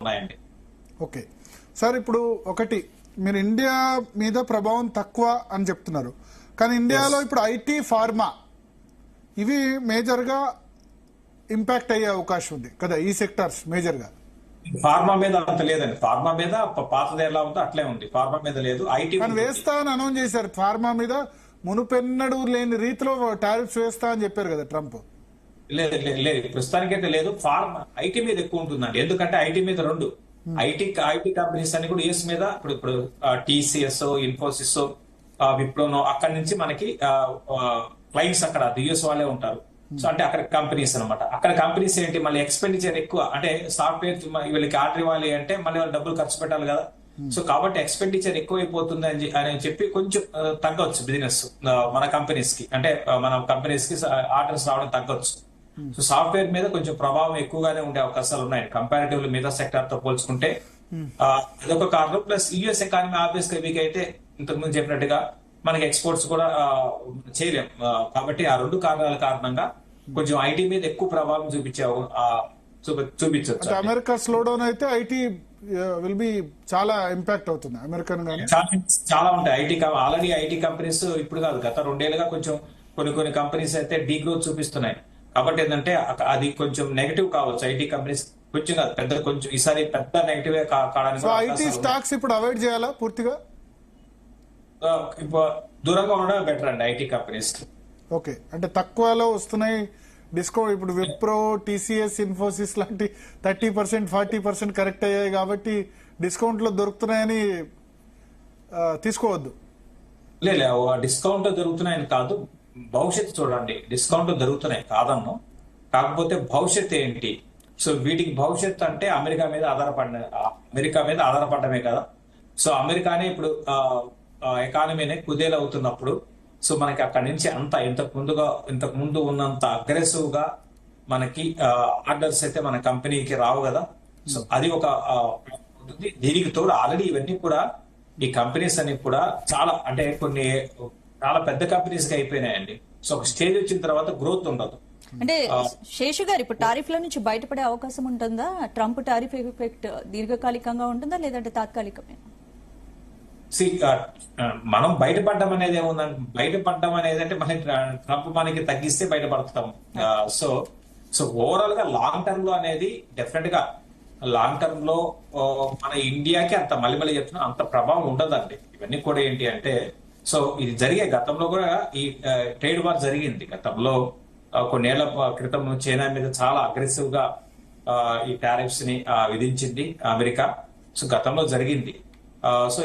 ఉన్నాయండి. Okay sir, ఇప్పుడు ఒకటి మీరు ఇండియా మీద ప్రభావం తక్కువ అని చెప్తున్నారు, కానీ ఇండియాలో ఇప్పుడు ఐటీ, ఫార్మా ఇవి మేజర్గా ఇంపాక్ట్ అయ్యే అవకాశం ఉంది కదా, ఈ సెక్టార్స్ మేజర్గా. ఫార్మా మీద అంత లేదండి. ఫార్మా మీద పాతది ఎలా ఉందో అట్లే ఉంది, ఫార్మా మీద లేదు. ఐటీ కానీ వేస్తా అని అనౌన్స్ చేశారు, ఫార్మా మీద మునుపెన్నడూ లేని రీతిలో టారిఫ్స్ వేస్తా అని చెప్పారు కదా ట్రంప్. లేదు లేదు, ప్రస్తుతానికైతే లేదు. ఫార్మా ఐటీ మీద ఎక్కువ ఉంటుందండి. ఎందుకంటే ఐటీ మీద రెండు ఐటీ కంపెనీస్ అన్ని కూడా యుఎస్ మీద ఇప్పుడు టీసీఎస్, ఇన్ఫోసిస్, విప్రోనో అక్కడి నుంచి మనకి క్లయింట్స్ అక్కడ యుఎస్ వాళ్ళే ఉంటారు. సో అంటే అక్కడ కంపెనీస్ అనమాట. అక్కడ కంపెనీస్ ఏంటి, మళ్ళీ ఎక్స్పెండిచర్ ఎక్కువ. అంటే సాఫ్ట్వేర్ వీళ్ళకి ఆర్డర్ ఇవ్వాలి అంటే మళ్ళీ వాళ్ళు డబ్బులు ఖర్చు పెట్టాలి కదా. సో కాబట్టి ఎక్స్పెండిచర్ ఎక్కువైపోతుంది అని చెప్పి కొంచెం తగ్గొచ్చు బిజినెస్ మన కంపెనీస్ కి. అంటే మన కంపెనీస్ కి ఆర్డర్స్ రావడం తగ్గొచ్చు. సో సాఫ్ట్వేర్ మీద కొంచెం ప్రభావం ఎక్కువగానే ఉండే అవకాశాలు ఉన్నాయి కంపారిటివ్లీ మిగతా సెక్టర్ తో పోల్చుకుంటే. అదొక కారణం. ప్లస్ యుఎస్ ఎకానమీ ఆబ్వియస్ గా వీక్ అయితే ఇంతకుముందు చెప్పినట్టుగా మనకి ఎక్స్పోర్ట్స్ కూడా చేయలేం. కాబట్టి ఆ రెండు కారణాల కారణంగా కొంచెం ఐటీ మీద ఎక్కువ ప్రభావం చూపించవచ్చు. అమెరికా స్లో డౌన్ అయితే ఐటీ విల్ బి చాలా ఇంపాక్ట్ అవుతుంది అమెరికన్ గానీ. చాలా ఉంటాయి ఐటీ. ఆల్రెడీ ఐటీ కంపెనీస్ ఇప్పుడు కాదు, గత 2 ఏళ్లుగా కొంచెం కొన్ని కంపెనీస్ అయితే డీ గ్రోత్ చూపిస్తున్నాయి. కాబట్టి ఏంటంటే అది కొంచెం నెగటివ్ కావచ్చు ఐటీ కంపెనీస్, కొంచెం పెద్ద కొంచెం ఈసారి పెద్ద నెగటివ్ కావడానికి. ఐటీ స్టాక్స్ ఇప్పుడు అవాయిడ్ చేయాలా పూర్తిగా? దూరంగా ఉండడం బెటర్ అండి ఐటీ కంపెనీస్. ఓకే, అంటే తక్కువలో వస్తున్నాయి డిస్కౌంట్. ఇప్పుడు విప్రో, టీసీఎస్, ఇన్ఫోసిస్ లాంటి 30%, 40% కరెక్ట్ అయ్యాయి కాబట్టి డిస్కౌంట్ లో దొరుకుతున్నాయని తీసుకోవద్దు. లేదు, డిస్కౌంట్ దొరుకుతున్నాయని కాదు, భవిష్యత్తు చూడండి. డిస్కౌంట్ దొరుకుతున్నాయి కాదన్ను, కాకపోతే భవిష్యత్తు ఏంటి? సో వీటికి భవిష్యత్తు అంటే అమెరికా మీద ఆధారపడమే కదా. సో అమెరికానే ఇప్పుడు ఎకానమీనే కుదేలవుతున్నప్పుడు, సో మనకి అక్కడి నుంచి అంత ఇంతకు ముందు ఉన్నంత అగ్రెసివ్ గా మనకి ఆర్డర్స్ అయితే మన కంపెనీకి రావు కదా. సో అది ఒక ఉంటుంది. దీనికి తోడు ఆల్రెడీ ఇవన్నీ కూడా ఈ కంపెనీస్ అన్ని కూడా చాలా అంటే కొన్ని చాలా పెద్ద కంపెనీస్ గా అయిపోయినాయండి. సో ఒక స్టేజ్ వచ్చిన తర్వాత గ్రోత్ ఉండదు. అంటే శేషు గారు, ఇప్పుడు టారిఫ్ల నుంచి బయటపడే అవకాశం ఉంటుందా? ట్రంప్ టారిఫ్ ఎఫెక్ట్ దీర్ఘకాలికంగా ఉంటుందా లేదంటే తాత్కాలికమేనా? మనం బయటపడడం అనేది ఏముందంటే, బయటపడడం అనేది అంటే మనకి ట్రంప్ మనకి తగ్గిస్తే బయటపడతాం. సో ఓవరాల్ గా లాంగ్ టర్మ్ లో అనేది డెఫినెట్ గా లాంగ్ టర్మ్ లో మన ఇండియాకి అంత మళ్ళీ చెప్తున్నా అంత ప్రభావం ఉండదండి. ఇవన్నీ కూడా ఏంటి అంటే, సో ఇది జరిగే గతంలో కూడా ఈ ట్రేడ్ వార్ జరిగింది. గతంలో కొన్నేళ్ల క్రితం చైనా మీద చాలా అగ్రెసివ్ గా ఈ టారిఫ్స్ ని విధించింది అమెరికా. సో గతంలో జరిగింది. సో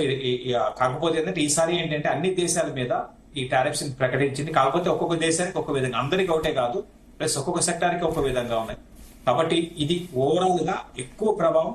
కాకపోతే ఏంటంటే ఈసారి ఏంటంటే అన్ని దేశాల మీద ఈ టారిఫ్స్ ప్రకటించింది. కాకపోతే ఒక్కొక్క దేశానికి ఒక్కొక్క విధంగా, అందరికి ఒకటే కాదు, ప్లస్ ఒక్కొక్క సెక్టార్కి ఒక్కొక్క విధంగా ఉన్నాయి. కాబట్టి ఇది ఓవరాల్ గా ఎక్కువ ప్రభావం